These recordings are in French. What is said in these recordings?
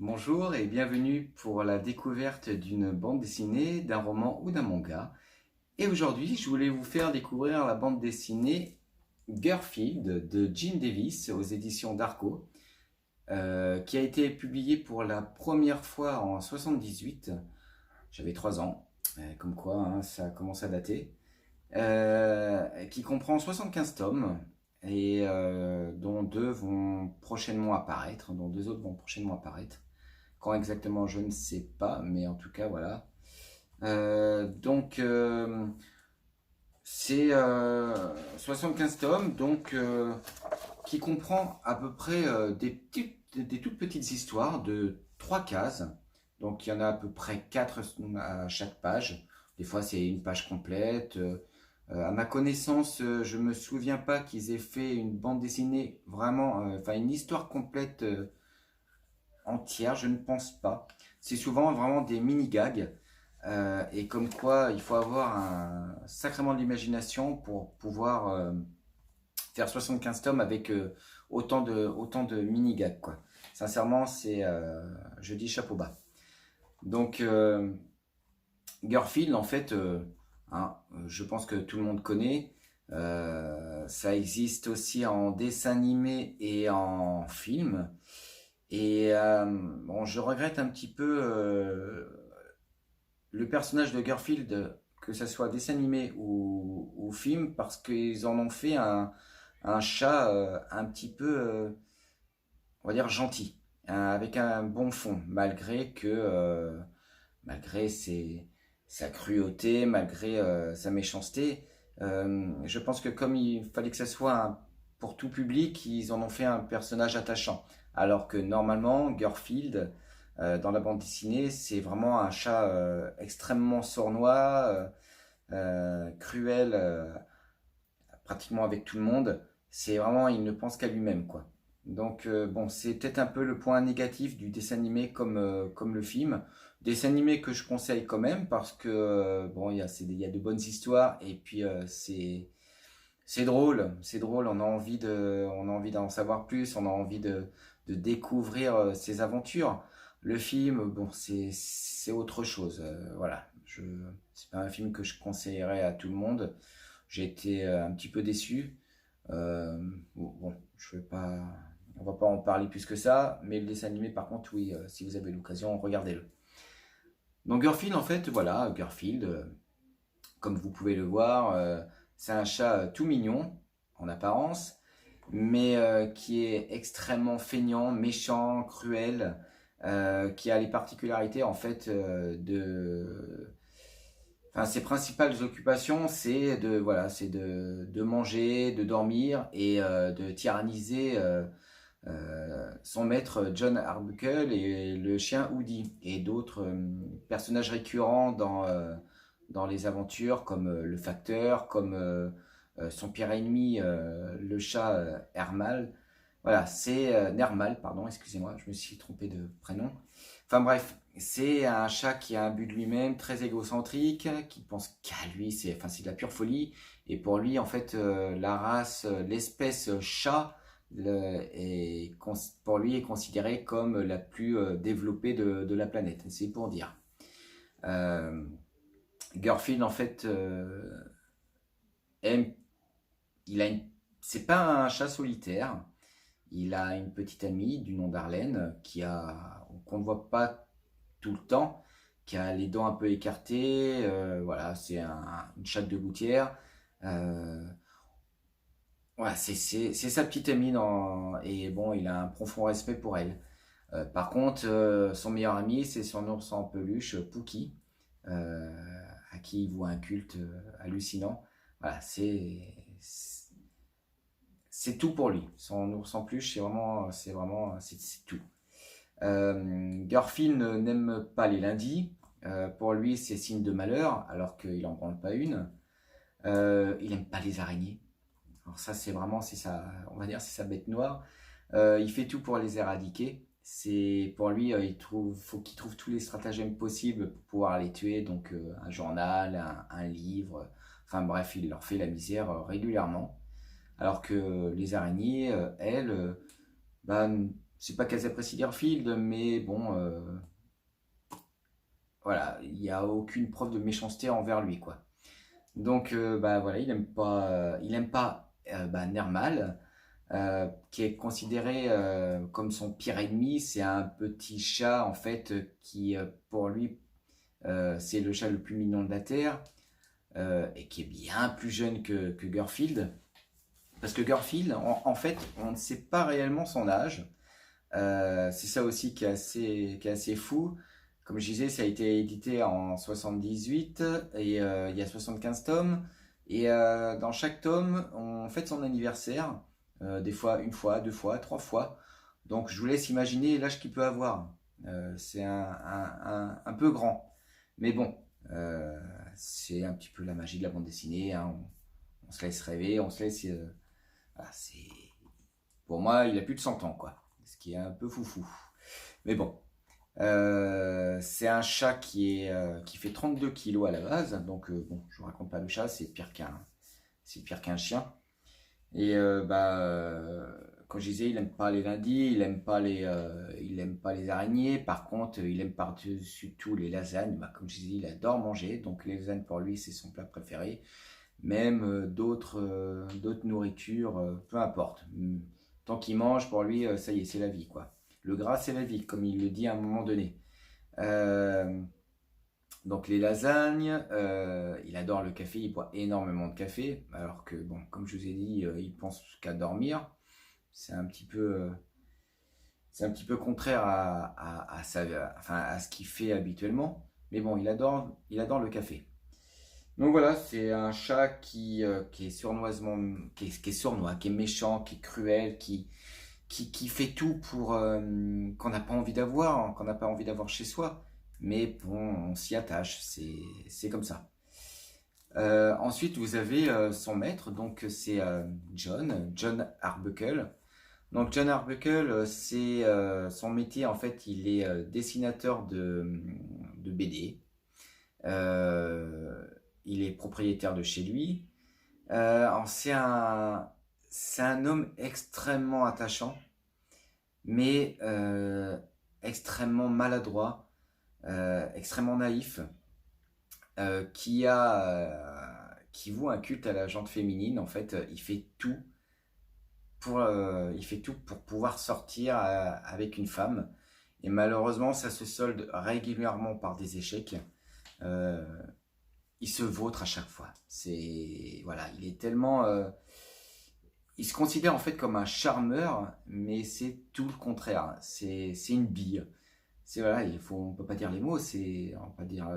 Bonjour et bienvenue pour la découverte d'une bande dessinée, d'un roman ou d'un manga. Et aujourd'hui, je voulais vous faire découvrir la bande dessinée Garfield de Gene Davis aux éditions d'Arco, qui a été publiée pour la première fois en 78. J'avais 3 ans, comme quoi hein, ça commence à dater. Qui comprend 75 tomes et dont deux autres vont prochainement apparaître. Quand exactement, je ne sais pas, mais en tout cas, voilà. Donc, c'est 75 tomes, qui comprend à peu près des toutes petites histoires de 3 cases. Donc, il y en a à peu près 4 à chaque page. Des fois, c'est une page complète. À ma connaissance, je me souviens pas qu'ils aient fait une bande dessinée vraiment, enfin une histoire complète entière, je ne pense pas. C'est souvent vraiment des mini-gags. Et comme quoi, il faut avoir sacrément de l'imagination pour pouvoir faire 75 tomes avec autant de mini-gags, quoi. Sincèrement, je dis chapeau bas. Donc, Garfield, en fait, je pense que tout le monde connaît. Ça existe aussi en dessin animé et en film. Et bon, je regrette un petit peu le personnage de Garfield, que ce soit dessin animé ou film, parce qu'ils en ont fait un chat un petit peu, on va dire, gentil, avec un bon fond, malgré sa cruauté, malgré sa méchanceté. Je pense que comme il fallait que ça soit pour tout public, ils en ont fait un personnage attachant. Alors que normalement, Garfield, dans la bande dessinée, c'est vraiment un chat extrêmement sournois, cruel, pratiquement avec tout le monde. C'est vraiment, il ne pense qu'à lui-même, quoi. Donc, bon, c'est peut-être un peu le point négatif du dessin animé comme le film. Dessin animé que je conseille quand même parce que, bon, il y a de bonnes histoires et puis c'est drôle, on a envie d'en savoir plus, on a envie de découvrir ses aventures. Le film, bon, c'est autre chose. Voilà, c'est pas un film que je conseillerais à tout le monde. J'ai été un petit peu déçu. Bon, on va pas en parler plus que ça, mais le dessin animé, par contre, oui, si vous avez l'occasion, regardez-le. Donc Garfield, en fait, voilà, Garfield, comme vous pouvez le voir, c'est un chat tout mignon en apparence, mais qui est extrêmement feignant, méchant, cruel, qui a les particularités en fait enfin, ses principales occupations, c'est de manger, de dormir et de tyranniser son maître John Arbuckle et le chien Woody et d'autres personnages récurrents dans les aventures comme le facteur, comme son pire ennemi, le chat Hermal. Voilà, c'est Nermal, pardon, excusez-moi, je me suis trompé de prénom. Enfin bref, c'est un chat qui a un but de lui-même, très égocentrique, qui pense qu'à lui, c'est de la pure folie. Et pour lui, en fait, la race, l'espèce chat, pour lui, est considérée comme la plus développée de la planète. C'est pour dire. Euh, Garfield, en fait, aime, il a une, c'est pas un chat solitaire. Il a une petite amie du nom d'Arlène qu'on ne voit pas tout le temps, qui a les dents un peu écartées. Voilà, c'est une chatte de gouttière. Euh, voilà, c'est sa petite amie et bon, il a un profond respect pour elle. Par contre, son meilleur ami, c'est son ours en peluche, Pookie, euh, à qui il voit un culte hallucinant. Voilà, c'est tout pour lui. Son ours en peluche, c'est tout. Garfield n'aime pas les lundis. Pour lui, c'est signe de malheur, alors qu'il n'en prend pas une. Il n'aime pas les araignées. Alors ça, on va dire, c'est sa bête noire. Il fait tout pour les éradiquer. Pour lui, faut qu'il trouve tous les stratagèmes possibles pour pouvoir les tuer. Donc un journal, un livre. Enfin bref, il leur fait la misère régulièrement. Alors que les araignées, elles, bah, c'est pas qu'elles apprécient Garfield, mais bon, voilà, il n'y a aucune preuve de méchanceté envers lui, quoi. Donc, bah voilà, il aime pas bah, Nermal, qui est considéré comme son pire ennemi. C'est un petit chat, en fait, qui, pour lui, c'est le chat le plus mignon de la Terre, et qui est bien plus jeune que Garfield. Parce que Garfield, en fait, on ne sait pas réellement son âge. C'est ça aussi qui est assez fou. Comme je disais, ça a été édité en 78 et il y a 75 tomes. Et dans chaque tome, on fête son anniversaire. Des fois, deux fois, trois fois. Donc je vous laisse imaginer l'âge qu'il peut avoir. C'est un peu grand. Mais bon, c'est un petit peu la magie de la bande dessinée, hein. On se laisse rêver, on se laisse... voilà, pour moi, il a plus de 100 ans, quoi. Ce qui est un peu foufou. Mais bon, c'est un chat qui fait 32 kilos à la base. Donc, bon, je vous raconte pas le chat, c'est pire qu'un chien. Et comme je disais, il aime pas les lundis, il aime pas les araignées. Par contre, il aime par-dessus tout les lasagnes. Bah, comme je disais, il adore manger. Donc, les lasagnes pour lui, c'est son plat préféré. Même d'autres nourritures, peu importe. Tant qu'il mange, pour lui, ça y est, c'est la vie, quoi. Le gras, c'est la vie, comme il le dit à un moment donné. Euh, donc les lasagnes, il adore le café, il boit énormément de café, alors que, bon, comme je vous ai dit, il pense qu'à dormir. C'est c'est un petit peu contraire à ce qu'il fait habituellement. Mais bon, il adore le café. Donc voilà, c'est un chat qui est qui est sournois, qui est méchant, qui est cruel, qui fait tout pour qu'on n'a pas envie d'avoir, hein, qu'on n'a pas envie d'avoir chez soi. Mais bon, on s'y attache, c'est comme ça. Ensuite, vous avez son maître, donc c'est John Arbuckle. Donc John Arbuckle, c'est son métier, en fait, il est dessinateur de BD. Il est propriétaire de chez lui. Alors, c'est un homme extrêmement attachant, mais extrêmement maladroit, extrêmement naïf, qui voue un culte à la jante féminine. En fait, il fait tout pour pouvoir sortir avec une femme. Et malheureusement, ça se solde régulièrement par des échecs. Euh, il se vautre à chaque fois. Voilà, il est tellement, il se considère en fait comme un charmeur, mais c'est tout le contraire. C'est une bille. C'est voilà, on peut pas dire les mots, on va pas dire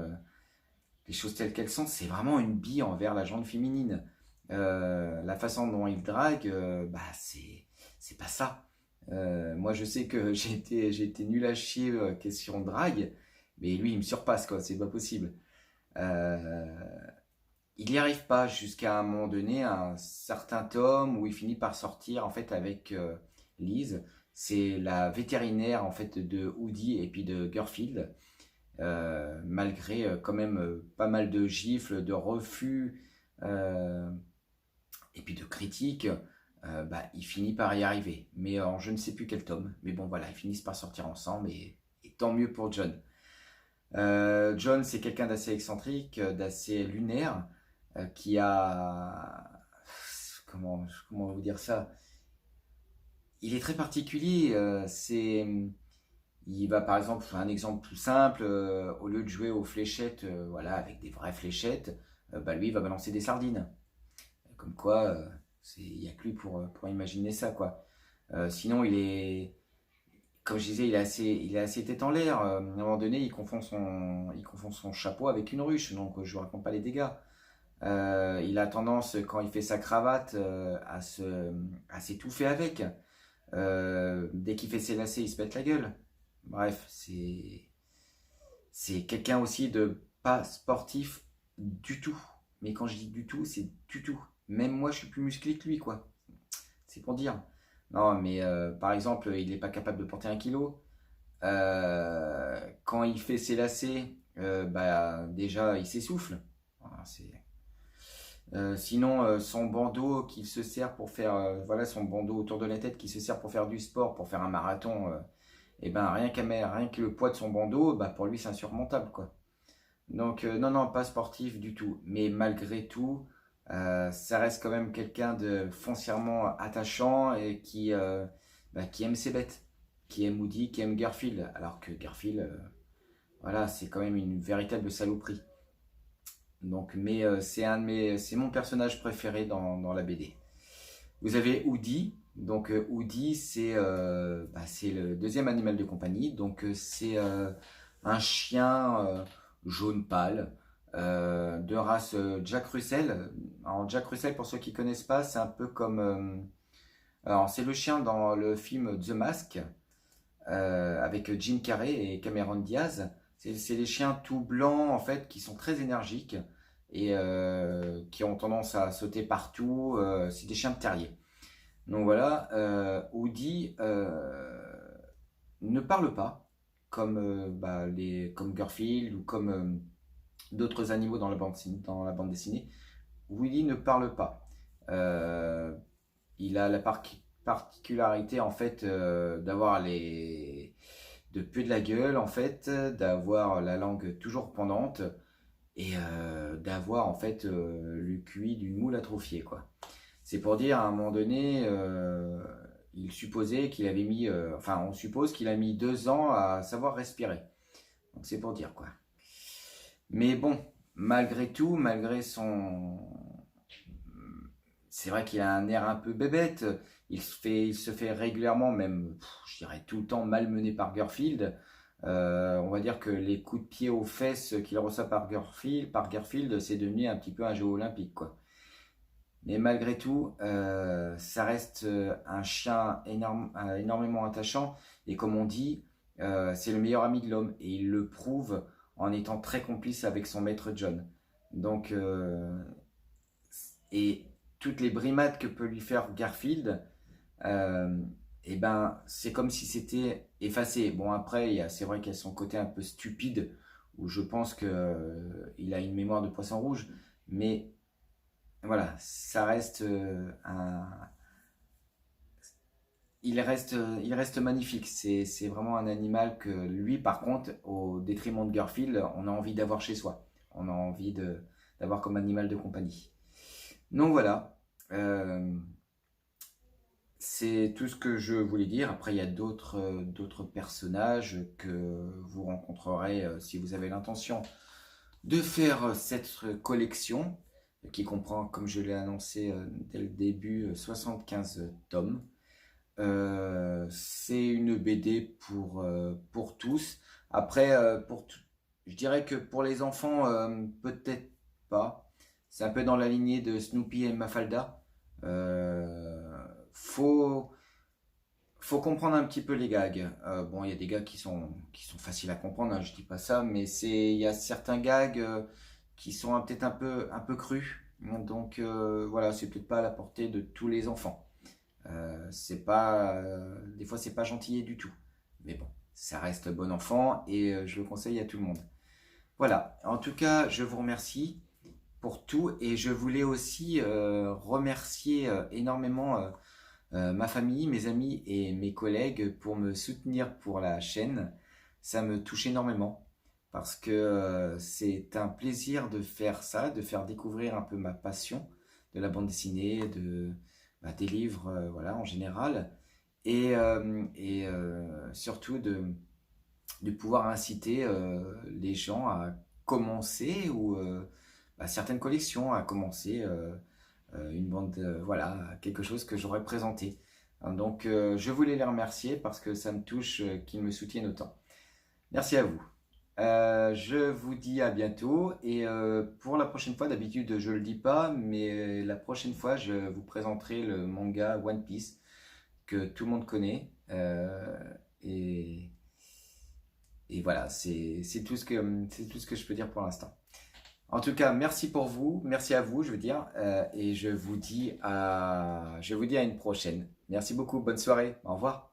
les choses telles qu'elles sont. C'est vraiment une bille envers la gente féminine. La façon dont il drague, bah c'est pas ça. Moi, je sais que j'ai été nul à chier question drague, mais lui, il me surpasse quoi. C'est pas possible. Euh, il n'y arrive pas jusqu'à un moment donné, un certain tome où il finit par sortir en fait avec Liz. C'est la vétérinaire en fait de Woody et puis de Garfield. Malgré quand même pas mal de gifles, de refus euh, et puis de critiques, bah, il finit par y arriver. Mais en je ne sais plus quel tome. Mais bon voilà, ils finissent par sortir ensemble et tant mieux pour John. John, c'est quelqu'un d'assez excentrique, d'assez lunaire, qui a... comment vous dire ça? Il est très particulier. Il va par exemple, un exemple tout simple, au lieu de jouer aux fléchettes, voilà, avec des vraies fléchettes, bah, lui, il va balancer des sardines. Comme quoi, il n'y a que lui pour imaginer ça, quoi. Sinon, comme je disais, il est assez tête en l'air. À un moment donné, il confond son chapeau avec une ruche, donc je ne vous raconte pas les dégâts. Il a tendance, quand il fait sa cravate, à s'étouffer avec. Dès qu'il fait ses lacets, il se pète la gueule. Bref, c'est quelqu'un aussi de pas sportif du tout. Mais quand je dis du tout, c'est du tout. Même moi, je suis plus musclé que lui, quoi. C'est pour dire. Non, mais par exemple, il n'est pas capable de porter 1 kilo. Quand il fait ses lacets, bah, déjà, il s'essouffle. Voilà, Sinon, son bandeau qu'il se sert pour faire, voilà, son bandeau autour de la tête qui se sert pour faire du sport, pour faire un marathon, et ben rien que le poids de son bandeau, bah, pour lui c'est insurmontable quoi. Donc non, non, pas sportif du tout. Mais malgré tout, ça reste quand même quelqu'un de foncièrement attachant et qui aime ses bêtes, qui aime Woody, qui aime Garfield. Alors que Garfield, voilà, c'est quand même une véritable saloperie. Donc, mais c'est mon personnage préféré dans la BD. Vous avez Woody. Donc Woody, c'est le deuxième animal de compagnie. Donc c'est un chien jaune pâle de race Jack Russell. Alors Jack Russell, pour ceux qui connaissent pas, c'est un peu comme alors c'est le chien dans le film The Mask avec Jim Carrey et Cameron Diaz. C'est des chiens tout blancs en fait qui sont très énergiques et qui ont tendance à sauter partout. C'est des chiens de terrier. Donc voilà, Woody ne parle pas comme, comme Garfield ou comme d'autres animaux dans la bande dessinée. Woody ne parle pas. Euh, il a la particularité en fait de puer de la gueule en fait, d'avoir la langue toujours pendante et d'avoir en fait le QI d'une moule atrophiée quoi. C'est pour dire, à un moment donné, il supposait qu'il avait mis, enfin, on suppose qu'il a mis 2 ans à savoir respirer. Donc c'est pour dire quoi. Mais bon, malgré tout, c'est vrai qu'il a un air un peu bébête. Il se fait régulièrement, même, je dirais tout le temps, malmené par Garfield. On va dire que les coups de pied aux fesses qu'il reçoit par Garfield, c'est devenu un petit peu un jeu olympique quoi. Mais malgré tout, ça reste un chien énormément attachant. Et comme on dit, c'est le meilleur ami de l'homme. Et il le prouve en étant très complice avec son maître John. Donc, et toutes les brimades que peut lui faire Garfield, euh, et ben, c'est comme si c'était effacé. Bon, après, c'est vrai qu'il y a son côté un peu stupide, où je pense qu'il il a une mémoire de poisson rouge. Mais voilà, ça reste il reste magnifique. C'est vraiment un animal que lui, par contre, au détriment de Garfield, on a envie d'avoir chez soi. On a envie d'avoir comme animal de compagnie. Donc voilà, euh, c'est tout ce que je voulais dire. Après, il y a d'autres personnages que vous rencontrerez si vous avez l'intention de faire cette collection qui comprend, comme je l'ai annoncé dès le début, 75 tomes. C'est une BD pour tous. Après, je dirais que pour les enfants, peut-être pas. C'est un peu dans la lignée de Snoopy et Mafalda. Faut, faut comprendre un petit peu les gags. Bon, il y a des gags qui sont faciles à comprendre, hein, je dis pas ça, mais il y a certains gags qui sont peut-être un peu crus. Donc voilà, c'est peut-être pas à la portée de tous les enfants. Des fois, c'est pas gentil du tout. Mais bon, ça reste bon enfant et je le conseille à tout le monde. Voilà, en tout cas, je vous remercie pour tout et je voulais aussi remercier énormément ma famille, mes amis et mes collègues pour me soutenir pour la chaîne. Ça me touche énormément parce que c'est un plaisir de faire ça, de faire découvrir un peu ma passion de la bande dessinée, des livres, voilà, en général, et surtout de pouvoir inciter les gens à commencer ou certaines collections, à commencer une bande, voilà, quelque chose que j'aurais présenté. Donc je voulais les remercier parce que ça me touche qu'ils me soutiennent autant. Merci à vous. Je vous dis à bientôt et pour la prochaine fois, d'habitude je le dis pas, mais la prochaine fois je vous présenterai le manga One Piece que tout le monde connaît et, et voilà, c'est tout ce que je peux dire pour l'instant. En tout cas, merci à vous, je veux dire, et je vous dis à une prochaine. Merci beaucoup, bonne soirée, au revoir.